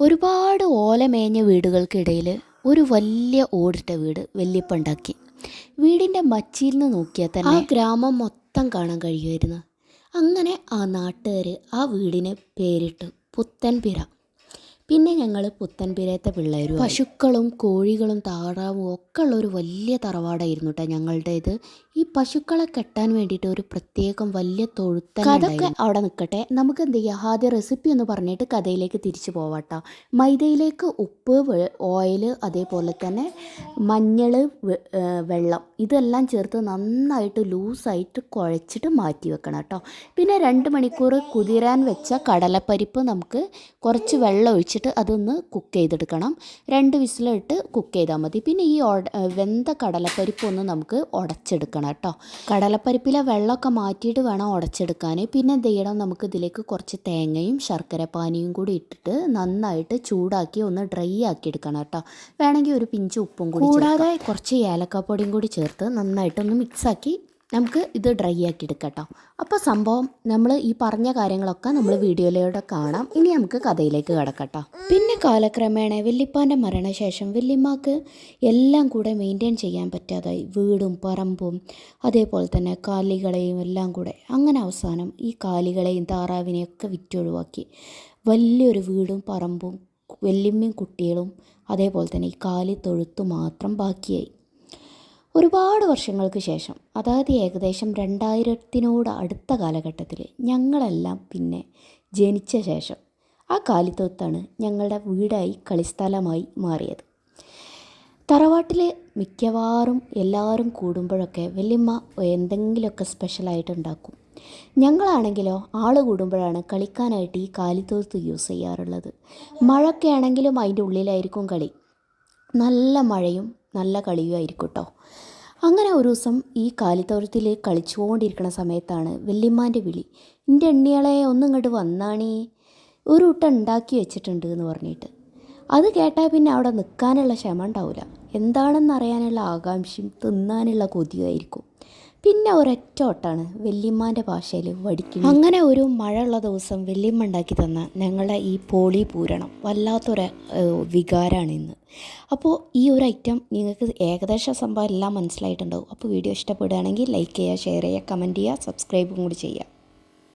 ഒരുപാട് ഓലമേഞ്ഞ വീടുകൾക്കിടയിൽ ഒരു വലിയ ഓടിട്ട വീട് വല്യപ്പ ഉണ്ടാക്കി. വീടിൻ്റെ മച്ചിയിൽ നിന്ന് നോക്കിയാൽ തന്നെ ആ ഗ്രാമം മൊത്തം കാണാൻ കഴിയുമായിരുന്നു. അങ്ങനെ ആ നാട്ടുകാർ ആ വീടിന് പേരിട്ടു പുത്തൻപിര. പിന്നെ ഞങ്ങൾ പുത്തൻപിരത്തെ പിള്ളേരും പശുക്കളും കോഴികളും താറാവും ഒക്കെ ഉള്ള ഒരു വലിയ തറവാടായിരുന്നു കേട്ടോ ഞങ്ങളുടേത്. ഈ പശുക്കളെ കെട്ടാൻ വേണ്ടിയിട്ട് ഒരു പ്രത്യേകം വലിയ തൊഴുത്തൻ. അതൊക്കെ അവിടെ നിൽക്കട്ടെ, നമുക്ക് എന്ത് ചെയ്യുക, ആദ്യം റെസിപ്പി എന്ന് പറഞ്ഞിട്ട് കഥയിലേക്ക് തിരിച്ചു പോവാട്ടോ. മൈദയിലേക്ക് ഉപ്പ്, ഓയിൽ, അതേപോലെ തന്നെ മഞ്ഞൾ, വെള്ളം ഇതെല്ലാം ചേർത്ത് നന്നായിട്ട് ലൂസായിട്ട് കുഴച്ചിട്ട് മാറ്റി വെക്കണം കേട്ടോ. പിന്നെ 2 മണിക്കൂർ കുതിരാൻ വെച്ച കടലപ്പരിപ്പ് നമുക്ക് കുറച്ച് വെള്ളം ഒഴിച്ചിട്ട് അതൊന്ന് കുക്ക് ചെയ്തെടുക്കണം. 2 വിസിലിട്ട് കുക്ക് ചെയ്താൽ മതി. പിന്നെ ഈ വെന്ത കടലപ്പരിപ്പ് ഒന്ന് നമുക്ക് ഉടച്ചെടുക്കണം കേട്ടോ. കടലപ്പരിപ്പിലെ വെള്ളമൊക്കെ മാറ്റിയിട്ട് വേണം ഉടച്ചെടുക്കാൻ. പിന്നെ എന്ത് ചെയ്യണം, നമുക്ക് ഇതിലേക്ക് കുറച്ച് തേങ്ങയും ശർക്കരപ്പാനിയും കൂടി ഇട്ടിട്ട് നന്നായിട്ട് ചൂടാക്കി ഒന്ന് ഡ്രൈ ആക്കി എടുക്കണം കേട്ടോ. വേണമെങ്കിൽ ഒരു പിഞ്ച് ഉപ്പും കൂടി, കൂടാതെ കുറച്ച് ഏലക്കാപ്പൊടിയും കൂടി ചേർത്ത് നന്നായിട്ടൊന്ന് മിക്സാക്കി നമുക്ക് ഇത് ഡ്രൈ ആക്കി എടുക്കാം കേട്ടോ. അപ്പോൾ സംഭവം നമ്മൾ ഈ പറഞ്ഞ കാര്യങ്ങളൊക്കെ നമ്മൾ വീഡിയോയിലൂടെ കാണാം. ഇനി നമുക്ക് കഥയിലേക്ക് കിടക്കട്ടോ. പിന്നെ കാലക്രമേണ വല്യപ്പാൻ്റെ മരണശേഷം വല്യമ്മക്ക് എല്ലാം കൂടെ മെയിൻറ്റെയിൻ ചെയ്യാൻ പറ്റാതായി. വീടും പറമ്പും അതേപോലെ തന്നെ കാലികളെയും എല്ലാം കൂടെ. അങ്ങനെ അവസാനം ഈ കാലികളെയും താറാവിനെയും ഒക്കെ വിറ്റൊഴിവാക്കി. വലിയൊരു വീടും പറമ്പും വല്യമ്മയും കുട്ടികളും അതേപോലെ തന്നെ ഈ കാലി തൊഴുത്തു മാത്രം ബാക്കിയായി. ഒരുപാട് വർഷങ്ങൾക്ക് ശേഷം, അതായത് ഏകദേശം 2000-നോട് അടുത്ത കാലഘട്ടത്തിൽ ഞങ്ങളെല്ലാം പിന്നെ ജനിച്ച ശേഷം ആ കാലിത്തൊത്താണ് ഞങ്ങളുടെ വീടായി കളിസ്ഥലമായി മാറിയത്. തറവാട്ടിൽ മിക്കവാറും എല്ലാവരും കൂടുമ്പോഴൊക്കെ വല്യമ്മ എന്തെങ്കിലുമൊക്കെ സ്പെഷ്യലായിട്ട് ഉണ്ടാക്കും. ഞങ്ങളാണെങ്കിലോ ആൾ കൂടുമ്പോഴാണ് കളിക്കാനായിട്ട് ഈ കാലിത്തൊത്ത് യൂസ് ചെയ്യാറുള്ളത്. മഴയൊക്കെ ആണെങ്കിലും അതിൻ്റെ ഉള്ളിലായിരിക്കും കളി. നല്ല മഴയും നല്ല കളിയുമായിരിക്കും കേട്ടോ. അങ്ങനെ ഒരു ദിവസം ഈ കാലിത്തൊഴുത്തിൽ കളിച്ചുകൊണ്ടിരിക്കുന്ന സമയത്താണ് വല്യമ്മാൻ്റെ വിളി. എൻ്റെ എണ്ണിയാളെ ഒന്നും ഇങ്ങോട്ട് വന്നാണേ, ഒരു ഊട്ട ഉണ്ടാക്കി വെച്ചിട്ടുണ്ട് എന്ന് പറഞ്ഞിട്ട്. അത് കേട്ടാൽ പിന്നെ അവിടെ നിൽക്കാനുള്ള ക്ഷമ ഉണ്ടാവില്ല. എന്താണെന്നറിയാനുള്ള ആകാംക്ഷയും തിന്നാനുള്ള കൊതിയായിരിക്കും. പിന്നെ ഒരൊറ്റ ഓട്ടാണ് വല്യമ്മാൻ്റെ ഭാഷയിൽ വടിക്കും. അങ്ങനെ ഒരു മഴയുള്ള ദിവസം വല്യമ്മ ഉണ്ടാക്കി തന്ന ഞങ്ങളുടെ ഈ പോളി പൂരണം വല്ലാത്തൊരു വികാരമാണ് ഇന്ന്. അപ്പോൾ ഈ ഒരു ഐറ്റം നിങ്ങൾക്ക് ഏകദേശം സംഭവം എല്ലാം മനസ്സിലായിട്ടുണ്ടാവും. അപ്പോൾ വീഡിയോ ഇഷ്ടപ്പെടുകയാണെങ്കിൽ ലൈക്ക് ചെയ്യുക, ഷെയർ ചെയ്യുക, കമൻറ്റ് ചെയ്യുക, സബ്സ്ക്രൈബും കൂടി ചെയ്യുക.